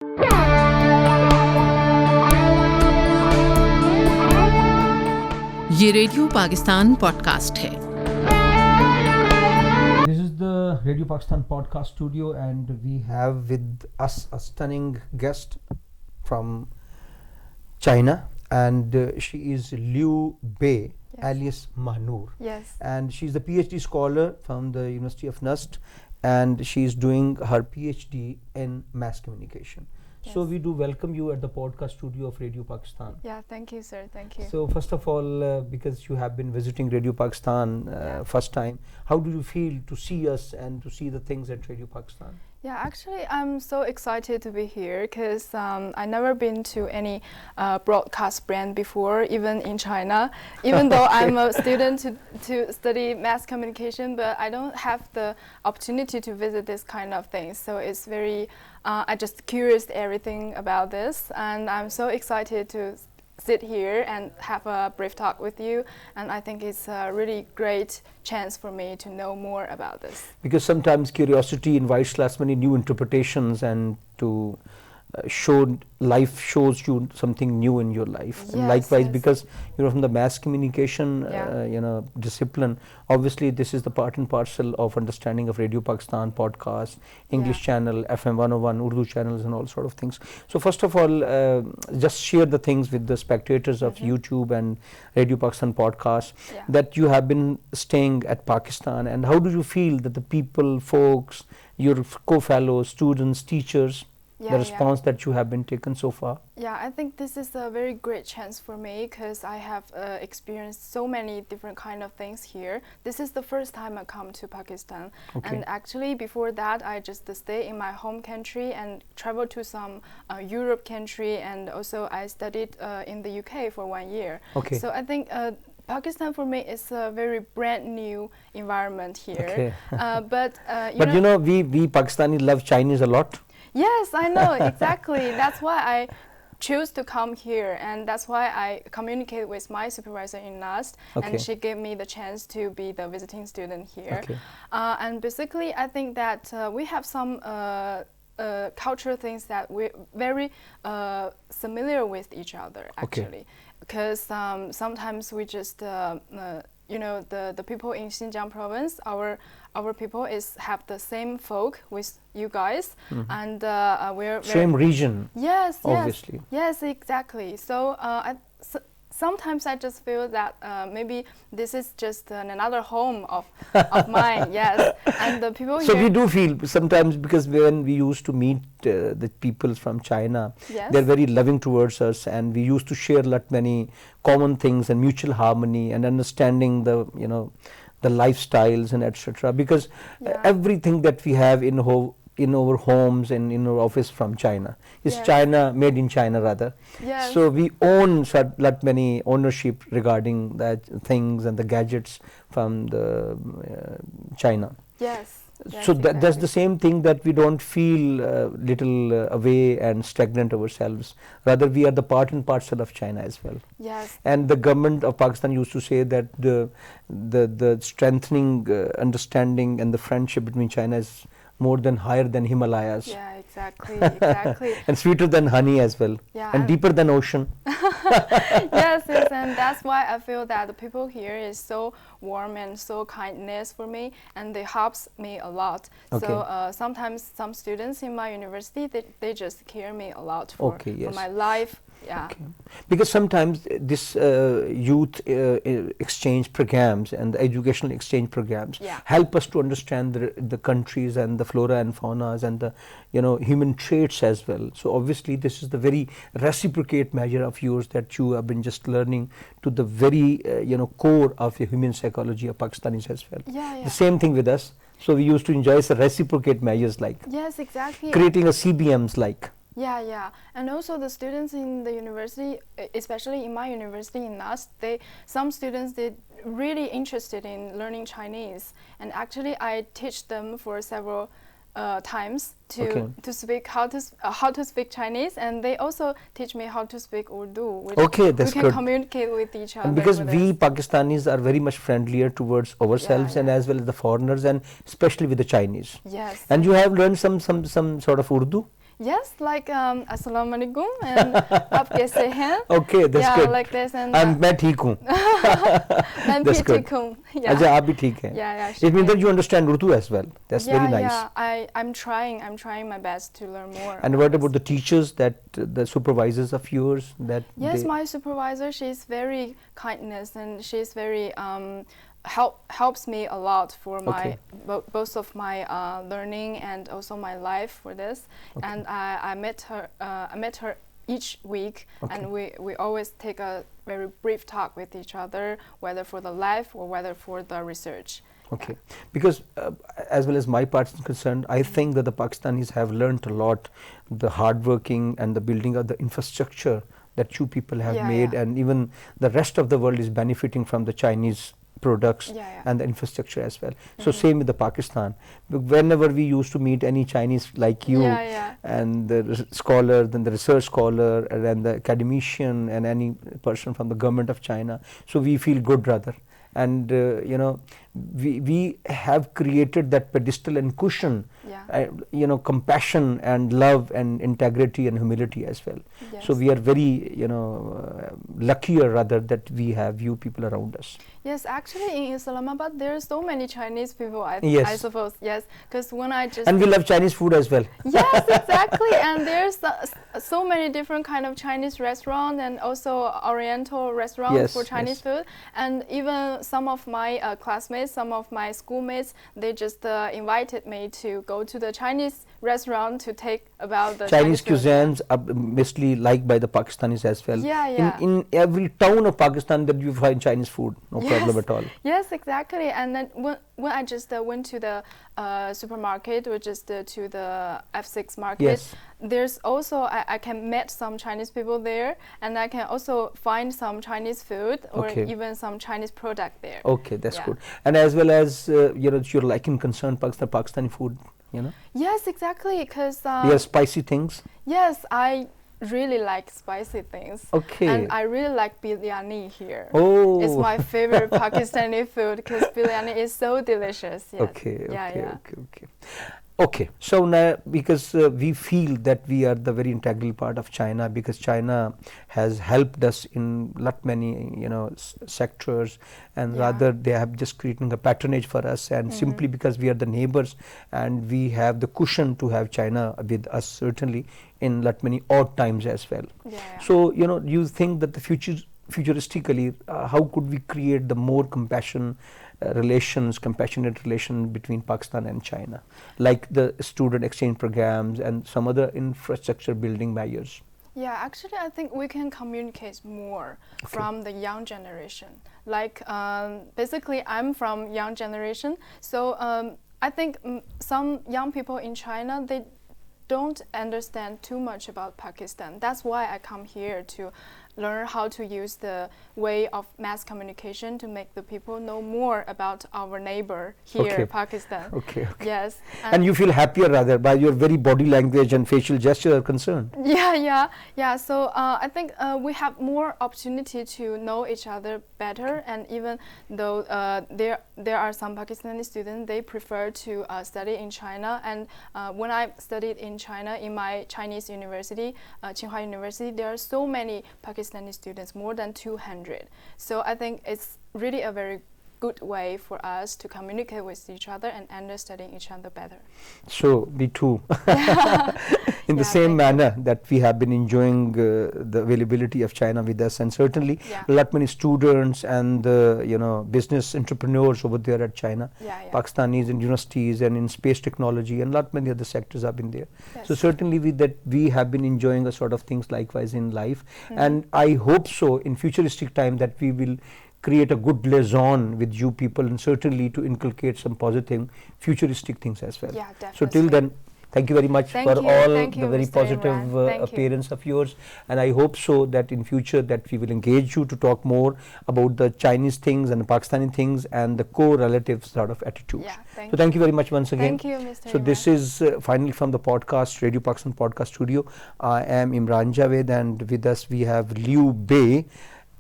ये radio Pakistan podcast है। This is the Radio Pakistan podcast studio, and we have with us a stunning guest from China, and she is Liu Bei, alias Mahnoor. Yes. And she's a PhD scholar from the University of Nust, and she's doing her PhD in mass communication. Yes. So we do welcome you at the podcast studio of Radio Pakistan. Yeah, thank you, sir. Thank you. So first of all, because you have been visiting Radio Pakistan first time, how do you feel to see us and to see the things at Radio Pakistan? Yeah, actually, I'm so excited to be here because I never been to any broadcast brand before, even in China. Even though I'm a student to study mass communication, but I don't have the opportunity to visit this kind of things. So it's very, I just curious everything about this, and I'm so excited to sit here and have a brief talk with you, and I think it's a really great chance for me to know more about this. Because sometimes curiosity invites last many new interpretations, and to life shows you something new in your life. Yes, and likewise, yes. because from the mass communication discipline, obviously this is the part and parcel of understanding of Radio Pakistan podcast, English channel, FM 101, Urdu channels, and all sort of things. So first of all, just share the things with the spectators of YouTube and Radio Pakistan podcast that you have been staying at Pakistan, and how do you feel that the people, folks, your co-fellows, students, teachers, the response that you have been taken so far? Yeah, I think this is a very great chance for me because I have experienced so many different kind of things here. This is the first time I come to Pakistan. Okay. And actually before that I just stay in my home country and travel to some Europe country, and also I studied in the UK for 1 year. Okay. So I think Pakistan for me is a very brand new environment here. Okay. But we Pakistani love Chinese a lot. Yes, I know, exactly. That's why I choose to come here, and that's why I communicate with my supervisor in Nast, and she gave me the chance to be the visiting student here. Okay. And basically, I think that we have some cultural things that we're very familiar with each other, actually. Because sometimes we just, the people in Xinjiang province, our people have the same folk with you guys, and we're same region. Yes, obviously. Yes, exactly. So sometimes I just feel that maybe this is just another home of mine. Yes, and the people so here. we do feel sometimes, because when we used to meet the people from China, they're very loving towards us, and we used to share many common things and mutual harmony and understanding the lifestyles and etc. Because everything that we have in our homes and in our office from China is China, made in China rather. Yes. So we own many ownership regarding that things and the gadgets from the China. Yes. So that's the same thing, that we don't feel little away and stagnant ourselves. Rather, we are the part and parcel of China as well. Yes. And the government of Pakistan used to say that the strengthening understanding and the friendship between China is more than higher than Himalayas. Yeah, exactly. And sweeter than honey as well. Yeah, and deeper than ocean. yes, and that's why I feel that the people here is so warm and so kindness for me, and they helps me a lot. So sometimes some students in my university, they just care me a lot for my life. Yeah. Okay. Because sometimes this youth exchange programs and the educational exchange programs help us to understand the countries and the flora and faunas and the human traits as well. So obviously this is the very reciprocate measure of yours, that you have been just learning to the very core of the human psychology of Pakistanis as well. The same thing with us. So we used to enjoy the reciprocate measures, like creating a CBMs like. Yeah, and also the students in the university, especially in my university in Nast, some students, they really interested in learning Chinese, and actually I teach them for several times to speak how to speak Chinese, and they also teach me how to speak Urdu, which that's we can communicate with each other. And because we Pakistanis are very much friendlier towards ourselves and as well as the foreigners, and especially with the Chinese. Yes. And you have learned some sort of Urdu? Yes, like Assalamu alaikum and Aap kaise hain? Okay, that's yeah, good. like this and मैं ठीक हूँ. main That's bhi good. theek hu. Yeah. अच्छा आप भी ठीक हैं. Yeah, yeah. It means that you understand Urdu as well. That's yeah, very nice. Yeah, I'm trying my best to learn more. And what about the teachers, that the supervisors of yours? That yes, my supervisor, she's very kindness and she's very helps me a lot for my both of my learning and also my life for this. And I met her each week, and we always take a very brief talk with each other, whether for the life or whether for the research. Okay, because as well as my part is concerned, I think that the Pakistanis have learnt a lot, the hard working and the building of the infrastructure that you people have made, and even the rest of the world is benefiting from the Chinese products and the infrastructure as well. So same with the Pakistan. Whenever we used to meet any Chinese like you and the scholar, then the research scholar and the academician and any person from the government of China, so we feel good rather. And you know, we have created that pedestal and cushion, you know, compassion and love and integrity and humility as well. So we are very, you know, luckier rather that we have you people around us. Yes, actually in Islamabad there are so many Chinese people, I suppose. Yes, because when I just... And we love Chinese food as well. Yes, exactly. And there's so many different kind of Chinese restaurants and also Oriental restaurants for Chinese food. And even some of my classmates, some of my schoolmates, they just invited me to go to the Chinese restaurant to take about the Chinese cuisines are mostly liked by the Pakistanis as well. In every town of Pakistan that you find Chinese food, no problem at all. Yes, exactly. And then when I just went to the supermarket, or just to the F6 market, there's also I can meet some Chinese people there, and I can also find some Chinese food or even some Chinese product there. Okay, that's good. And as well as you know, you're liking concerned Pakistani food, you know? Yes, exactly. Because spicy things. Yes, I really like spicy things. Okay. And I really like biryani here. Oh. It's my favorite Pakistani food because biryani is so delicious. Yes. Okay, so now because we feel that we are the very integral part of China, because China has helped us in lot many, you know, sectors, and rather they have just creating a patronage for us, and simply because we are the neighbors and we have the cushion to have China with us certainly in lot many odd times as well. So you know, you think that the futuristically, how could we create the more compassionate relation between Pakistan and China, like the student exchange programs and some other infrastructure building measures? Yeah, actually I think we can communicate more from the young generation. Like basically I'm from young generation, so I think some young people in China, they don't understand too much about Pakistan. That's why I come here to learn how to use the way of mass communication to make the people know more about our neighbor here, Pakistan. Yes. And you feel happier rather by your very body language and facial gesture are concerned. Yeah. So I think we have more opportunity to know each other better, and even though there are some Pakistani students, they prefer to study in China. And when I studied in China, in my Chinese university, Tsinghua University, there are so many Pakistani students, more than 200. So I think it's really a very good way for us to communicate with each other and understanding each other better. So me too. In the same manner that we have been enjoying the availability of China with us, and certainly a lot many students and you know, business entrepreneurs over there at China, Pakistanis in universities and in space technology and lot many other sectors have been there. So certainly with that we have been enjoying a sort of things likewise in life, and I hope so in futuristic time that we will create a good liaison with you people, and certainly to inculcate some positive futuristic things as well. So till then, thank you very much for all the very positive appearance of yours, and I hope so that in future that we will engage you to talk more about the Chinese things and the Pakistani things and the co-relative sort of attitudes. So thank you very much once again. Thank you, Mr. So this is finally from the podcast, Radio Pakistan Podcast Studio. I am Imran Javed, and with us we have Liu Bei,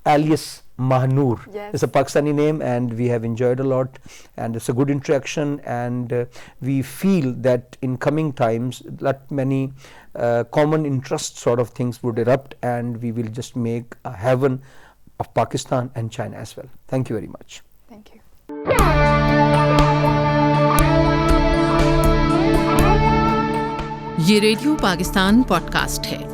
alias Mahnur. It's a Pakistani name, and we have enjoyed a lot, and it's a good interaction, and we feel that in coming times lot many common interest sort of things would erupt, and we will just make a heaven of Pakistan and China as well. Thank you very much. Thank you. ये radio Pakistan podcast है।